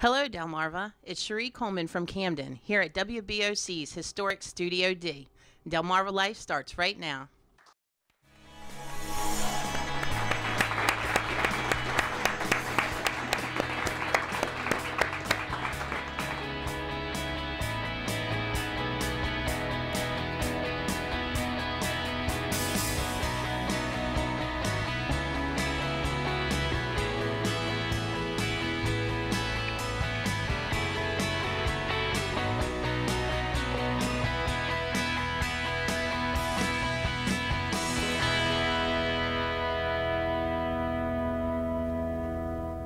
Hello, Delmarva. It's Cherie Coleman from Camden here at WBOC's historic Studio D. Delmarva Life starts right now.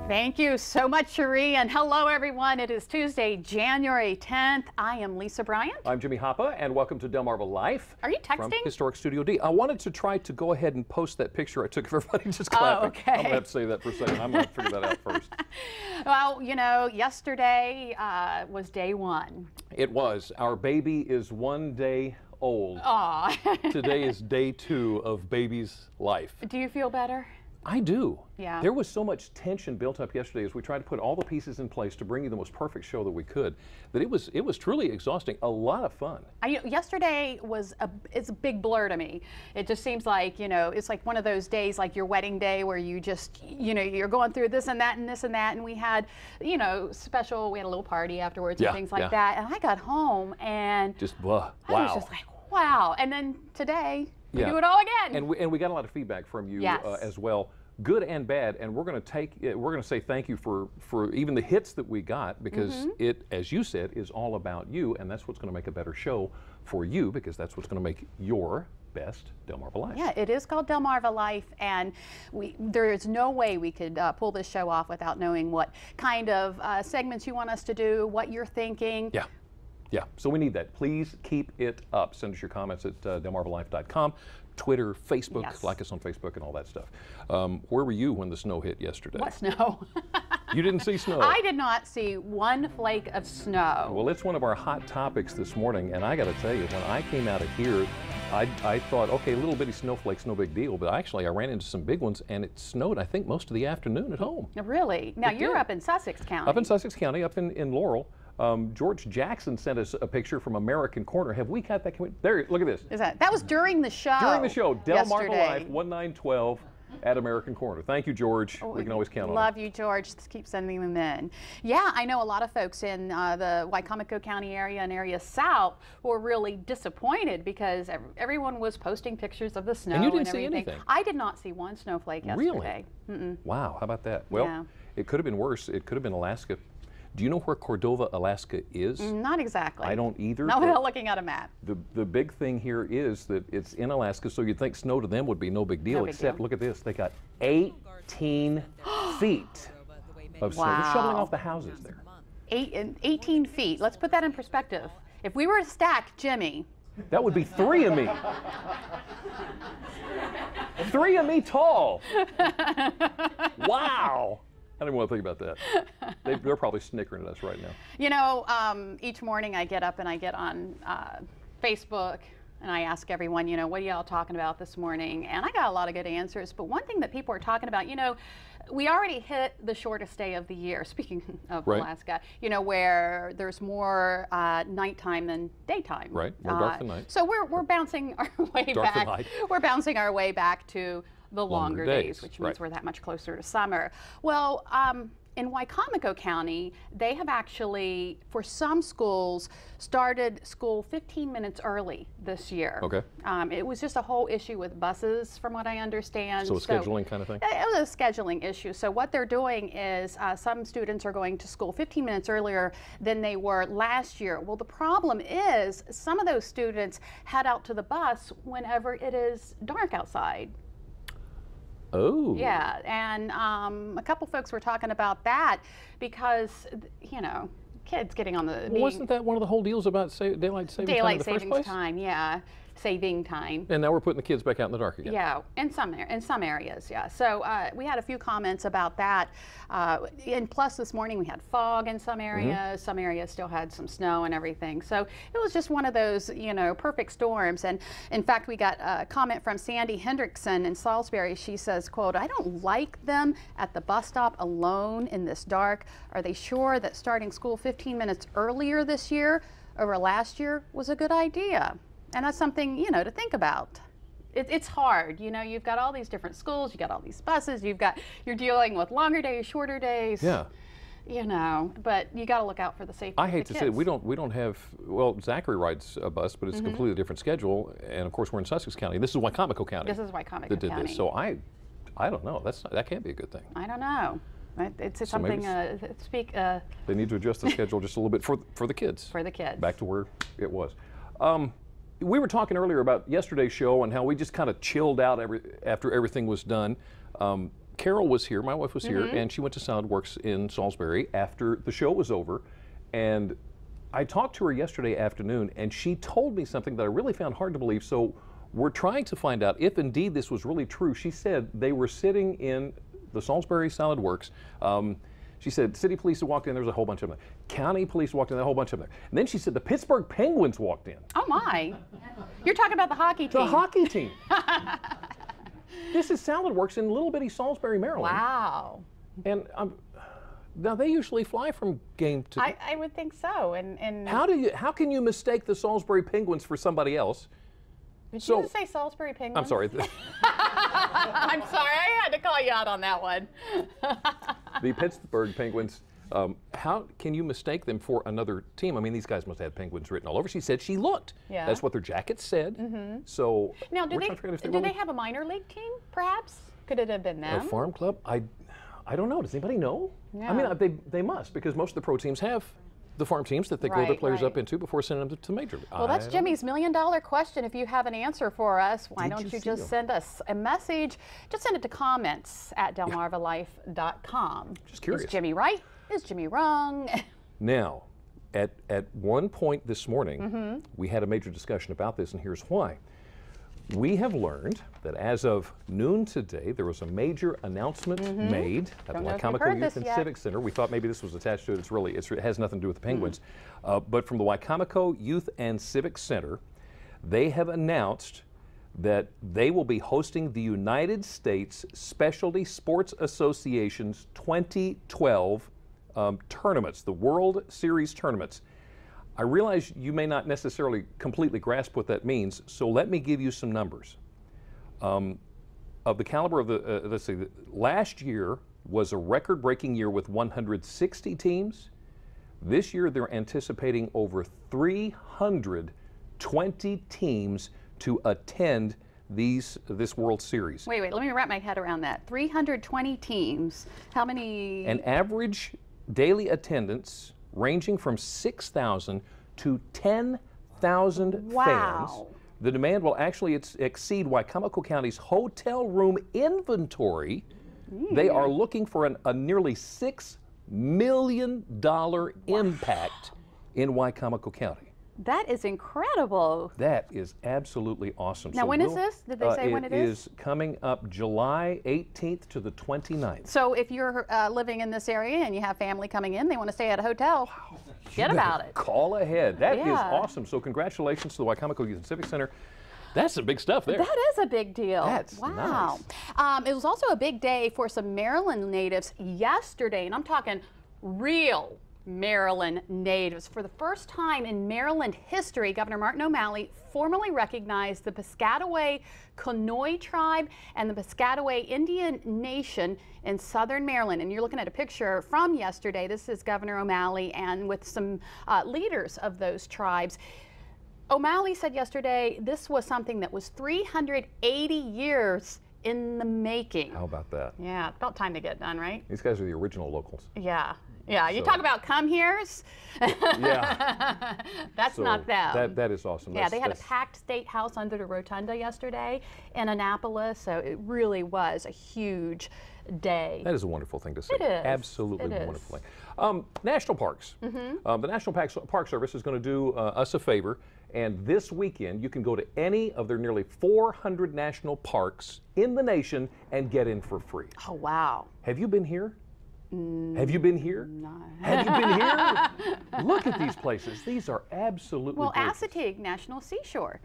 Thank you so much, Cherie, and hello everyone. It is Tuesday, January 10th. I am Lisa Bryant. I'm Jimmy Hoppa, and welcome to Delmarva Life. Are you texting? From Historic Studio D. I wanted to try to go ahead and post that picture I took of everybody just clapping. Oh, okay. I'm going to have to say that for a second. I'm going to figure that out first. Well, you know, yesterday was day one. It was. Our baby is 1 day old. Aw. Today is day 2 of baby's life. Do you feel better? I do. Yeah. There was so much tension built up yesterday as we tried to put all the pieces in place to bring you the most perfect show that we could, that it was truly exhausting. A lot of fun. Yesterday it's a big blur to me. It just seems like, you know, it's like one of those days like your wedding day where you just, you know, you're going through this and that and this and that, and we had, you know, we had a little party afterwards and things like that, and I got home and just wow. I was just like, wow. And then today we do it all again. And we got a lot of feedback from you as well, good and bad. And we're going to say thank you for even the hits that we got, because it, as you said, is all about you, and that's what's going to make a better show for you, because that's what's going to make your best Delmarva Life. Yeah, it is called Delmarva Life, and there is no way we could pull this show off without knowing what kind of segments you want us to do, what you're thinking. Yeah. Yeah, so we need that. Please keep it up. Send us your comments at delmarvalife.com, Twitter, Facebook, like us on Facebook and all that stuff. Where were you when the snow hit yesterday? What snow? You didn't see snow? I did not see one flake of snow. Well, it's one of our hot topics this morning, and I got to tell you, when I came out of here, I thought, okay, little bitty snowflakes, no big deal, but actually I ran into some big ones, and it snowed, I think, most of the afternoon at home. Really? Now, you're up in Sussex County. Up in Sussex County, up in Laurel. George Jackson sent us a picture from American Corner. Have we got that? There, look at this. That was during the show. During the show, Delmarva Life, 1912 at American Corner. Thank you, George. We can always count on it. Love you, George. Just keep sending them in. Yeah, I know a lot of folks in the Wicomico County area and area south were really disappointed because everyone was posting pictures of the snow and you didn't everything. See anything. I did not see one snowflake yesterday. Really? Wow, how about that? Well, it could have been worse. It could have been Alaska. Do you know where Cordova, Alaska is? Not exactly. I don't either. Not without looking at a map. The big thing here is that it's in Alaska, so you'd think snow to them would be no big deal, except look at this. They got 18 feet of snow. They're shoveling off the houses there. 18 feet. Let's put that in perspective. If we were to stack Jimmy. That would be 3 of me. 3 of me tall. Wow. I don't even want to think about that. They're probably snickering at us right now. You know, each morning I get up and I get on Facebook and I ask everyone, you know, what are y'all talking about this morning? And I got a lot of good answers. But one thing that people are talking about, you know, we already hit the shortest day of the year, speaking of Alaska, you know, where there's more nighttime than daytime. Right, more dark than night. So we're bouncing our way back. We're bouncing our way back to the longer days, which means we're that much closer to summer. Well, in Wicomico County, they have actually, for some schools, started school 15 minutes early this year. Okay. It was just a whole issue with buses, from what I understand. So a scheduling kind of thing? It was a scheduling issue. So what they're doing is some students are going to school 15 minutes earlier than they were last year. Well, the problem is some of those students head out to the bus whenever it is dark outside. Oh. Yeah, and a couple folks were talking about that because, you know, kids getting on the... Well, wasn't that one of the whole deals about daylight savings time in the first place? Yeah. saving time. And now we're putting the kids back out in the dark again. Yeah, in some areas, yeah. So we had a few comments about that. And plus this morning we had fog in some areas. Some areas still had some snow and everything. So it was just one of those, perfect storms. And in fact, we got a comment from Sandy Hendrickson in Salisbury. She says, quote, "I don't like them at the bus stop alone in this dark. Are they sure that starting school 15 minutes earlier this year over last year was a good idea?" And that's something, to think about. It's hard, you've got all these different schools, you've got all these buses, you're dealing with longer days, shorter days. Yeah. But you got to look out for the safety of the kids. I hate to say it, we don't have, well, Zachary rides a bus, but it's a completely different schedule. And of course, we're in Sussex County. This is Wycomico County. This is Wycomico that did County. This. So I don't know. That can't be a good thing. I don't know. It's so something. They need to adjust the schedule just a little bit for the kids. For the kids. Back to where it was. We were talking earlier about yesterday's show and how we just kind of chilled out after everything was done. Carol was here, my wife was here, and she went to Salad Works in Salisbury after the show was over. And I talked to her yesterday afternoon, and she told me something that I really found hard to believe. So we're trying to find out if indeed this was really true. She said they were sitting in the Salisbury Salad Works. She said city police walked in, there was a whole bunch of them. County police walked in, a whole bunch of them. And then she said the Pittsburgh Penguins walked in. Oh my. You're talking about the hockey team. The hockey team. This is Salad Works in little bitty Salisbury, Maryland. Wow. And now they usually fly from game to... I would think so. And how can you mistake the Salisbury Penguins for somebody else? Did you just say Salisbury Penguins? I'm sorry. I'm sorry, I had to call you out on that one. The Pittsburgh Penguins, how can you mistake them for another team? I mean, these guys must have Penguins written all over. She said she looked. Yeah. That's what their jackets said. So now, do they have a minor league team, perhaps? Could it have been them? A farm club? I don't know. Does anybody know? Yeah. I mean, they must, because most of the pro teams have the farm teams that they grow their players up into before sending them to Major League. Well, that's Jimmy's million-dollar question. If you have an answer for us, why don't you just send us a message? Just send it to comments@delmarvalife.com. Just curious. Is Jimmy right? Is Jimmy wrong? Now, at one point this morning, we had a major discussion about this, and here's why. We have learned that as of noon today, there was a major announcement made at the Wycomico Youth and Civic Center. We thought maybe this was attached to it. It has nothing to do with the Penguins. But from the Wycomico Youth and Civic Center, they have announced that they will be hosting the United States Specialty Sports Association's 2012 tournaments, the World Series tournaments. I realize you may not necessarily completely grasp what that means, so let me give you some numbers. Of the caliber of the, let's see, last year was a record-breaking year with 160 teams. This year they're anticipating over 320 teams to attend this World Series. Wait, let me wrap my head around that. 320 teams. How many? An average daily attendance ranging from 6,000 to 10,000 fans. The demand will actually exceed Wycomico County's hotel room inventory. They are looking for a nearly $6 million impact in Wycomico County. That is incredible. That is absolutely awesome. Now, when is this? Did they say when it is? It is coming up July 18th to the 29th. So if you're living in this area and you have family coming in, they want to stay at a hotel, get about it. Call ahead. That is awesome. So congratulations to the Wycomico Youth and Civic Center. That's some big stuff there. That is a big deal. That's nice. It was also a big day for some Maryland natives yesterday, and I'm talking real Maryland natives. For the first time in Maryland history, Governor Martin O'Malley formally recognized the Piscataway Conoy tribe and the Piscataway Indian Nation in southern Maryland. And you're looking at a picture from yesterday. This is Governor O'Malley and with some leaders of those tribes. O'Malley said yesterday this was something that was 380 years in the making. How about that? Yeah, about time to get done, right? These guys are the original locals. Yeah. Yeah, you talk about come heres. Yeah. That's not them. That is awesome. Yeah, they had a packed state house under the rotunda yesterday in Annapolis, so it really was a huge day. That is a wonderful thing to see. It is. Absolutely It is. wonderful thing. National parks. The National Park Service is going to do us a favor, and this weekend you can go to any of their nearly 400 national parks in the nation and get in for free. Oh, wow. Have you been here? Have you been here? No. Have you been here? Look at these places. These are absolutely well, gorgeous. Assateague National Seashore.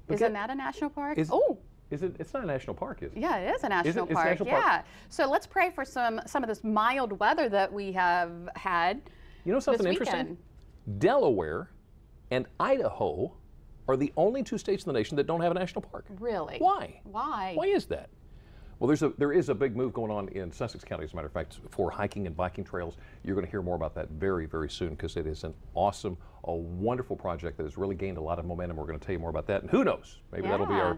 But Isn't that a national park? Oh. Is it? It's not a national park, is it? Yeah, it is a national It's park. a national yeah. park? So let's pray for some of this mild weather that we have had. You know something this interesting? weekend. Delaware and Idaho are the only two states in the nation that don't have a national park. Really? Why? Why? Why is that? Well, there is a big move going on in Sussex County, as a matter of fact, for hiking and biking trails. You're going to hear more about that very, very soon, because it is an awesome, a wonderful project that has really gained a lot of momentum. We're going to tell you more about that, and who knows, maybe that'll be our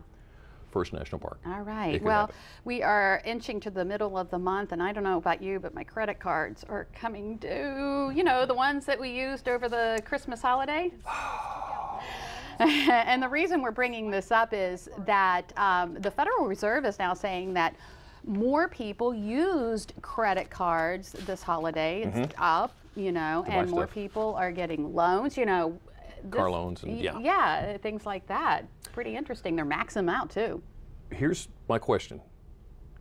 first national park. All right. Well, we are inching to the middle of the month, and I don't know about you, but my credit cards are coming due. You know, the ones that we used over the Christmas holiday. And the reason we're bringing this up is that the Federal Reserve is now saying that more people used credit cards this holiday. It's up, you know, and more people are getting loans, you know. Car loans and yeah, things like that. Pretty interesting. They're maxing them out too. Here's my question.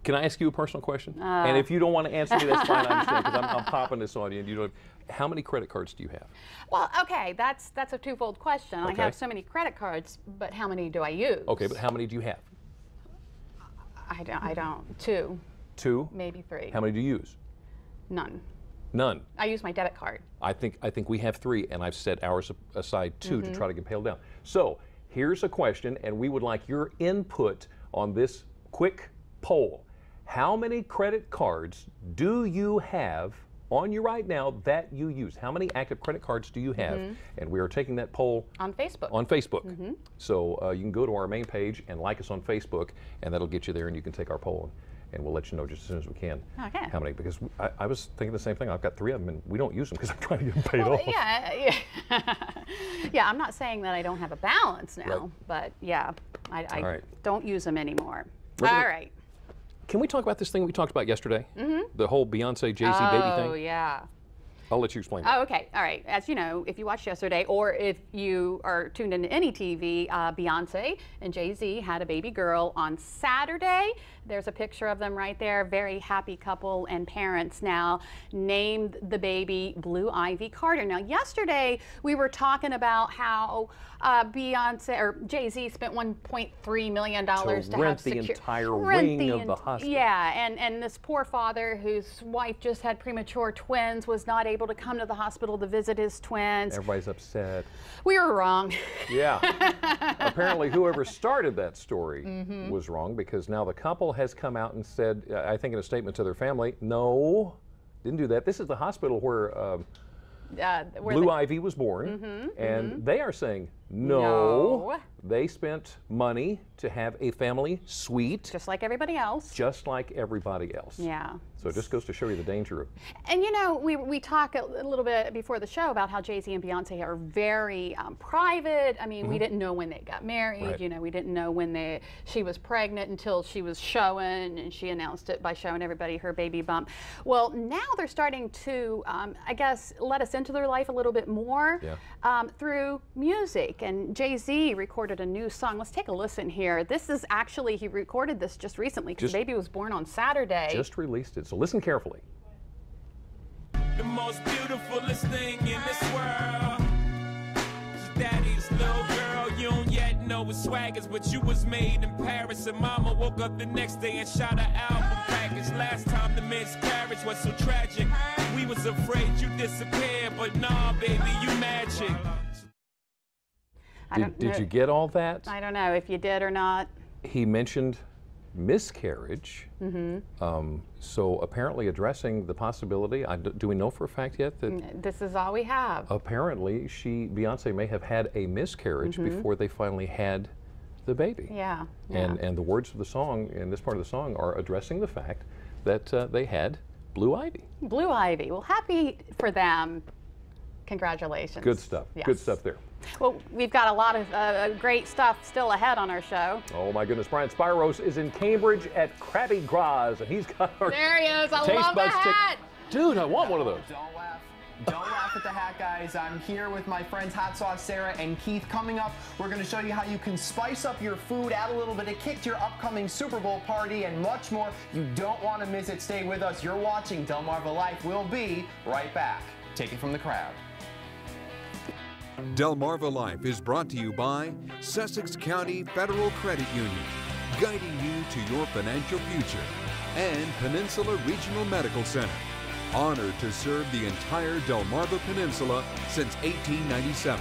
Can I ask you a personal question? And if you don't want to answer me, that's fine. I understand, because I'm popping this on you. And you don't. How many credit cards do you have? Well, okay, that's a twofold question. Okay. I have so many credit cards, but how many do I use? Okay, but how many do you have? I don't. Two. Two? Maybe three. How many do you use? None. None. I use my debit card. I think we have three, and I've set ours aside two to try to get paid down. So here's a question, and we would like your input on this quick poll. How many credit cards do you have on you right now that you use? How many active credit cards do you have? And we are taking that poll on Facebook. On Facebook. So you can go to our main page and like us on Facebook, and that'll get you there, and you can take our poll, and we'll let you know just as soon as we can. Okay. How many? Because I was thinking the same thing. I've got three of them, and we don't use them because I'm trying to get them paid off. Yeah. Yeah, I'm not saying that I don't have a balance now, but yeah, I don't use them anymore. All right. Can we talk about this thing we talked about yesterday? The whole Beyonce, Jay-Z baby thing? Oh, yeah. I'll let you explain that. Oh, okay. All right. As you know, if you watched yesterday, or if you are tuned into any TV, Beyonce and Jay-Z had a baby girl on Saturday. There's a picture of them right there. Very happy couple, and parents now named the baby Blue Ivy Carter. Now, yesterday we were talking about how Beyonce or Jay-Z spent $1.3 million to rent the entire wing of the hospital. Yeah, and this poor father whose wife just had premature twins was not able to come to the hospital to visit his twins. Everybody's upset. We were wrong. Yeah. Apparently whoever started that story was wrong, because now the couple has come out and said, I think in a statement to their family, no, didn't do that. This is the hospital where Blue Ivy was born, and they are saying, no, they spent money to have a family suite. Just like everybody else. Just like everybody else. Yeah. So it just goes to show you the danger of. And you know, we talk a little bit before the show about how Jay-Z and Beyonce are very private. I mean, we didn't know when they got married. You know, we didn't know when she was pregnant until she was showing, and she announced it by showing everybody her baby bump. Well, now they're starting to, I guess, let us into their life a little bit more through music. And Jay-Z recorded a new song. Let's take a listen here. This is actually, he recorded this just recently because the baby was born on Saturday. Just released it, so listen carefully. The most beautifulest thing in this world is daddy's little girl. You don't yet know what swag is, but you was made in Paris. And mama woke up the next day and shot an album package. Last time the miscarriage was so tragic. We was afraid you disappeared, but nah, baby, you magic. Did you get all that? I don't know if you did or not. He mentioned miscarriage. So apparently addressing the possibility, do we know for a fact yet that this is all we have? Apparently Beyonce may have had a miscarriage before they finally had the baby. Yeah. And the words of the song, in this part of the song, are addressing the fact that they had Blue Ivy. Blue Ivy. Well, happy for them. Congratulations. Good stuff. Yes. Good stuff there. Well, we've got a lot of great stuff still ahead on our show. Oh my goodness, Brian Spiros is in Cambridge at Krabby Gras, and he's got our There he is. I taste love the buds hat. Dude, I want one of those. Don't laugh. Don't laugh at the hat, guys. I'm here with my friends Hot Sauce Sarah and Keith. Coming up, we're going to show you how you can spice up your food, add a little bit of kick to your upcoming Super Bowl party, and much more. You don't want to miss it. Stay with us. You're watching Delmarva Life. We'll be right back. Take it from the crowd. Delmarva Life is brought to you by Sussex County Federal Credit Union, guiding you to your financial future, and Peninsula Regional Medical Center, honored to serve the entire Delmarva Peninsula since 1897.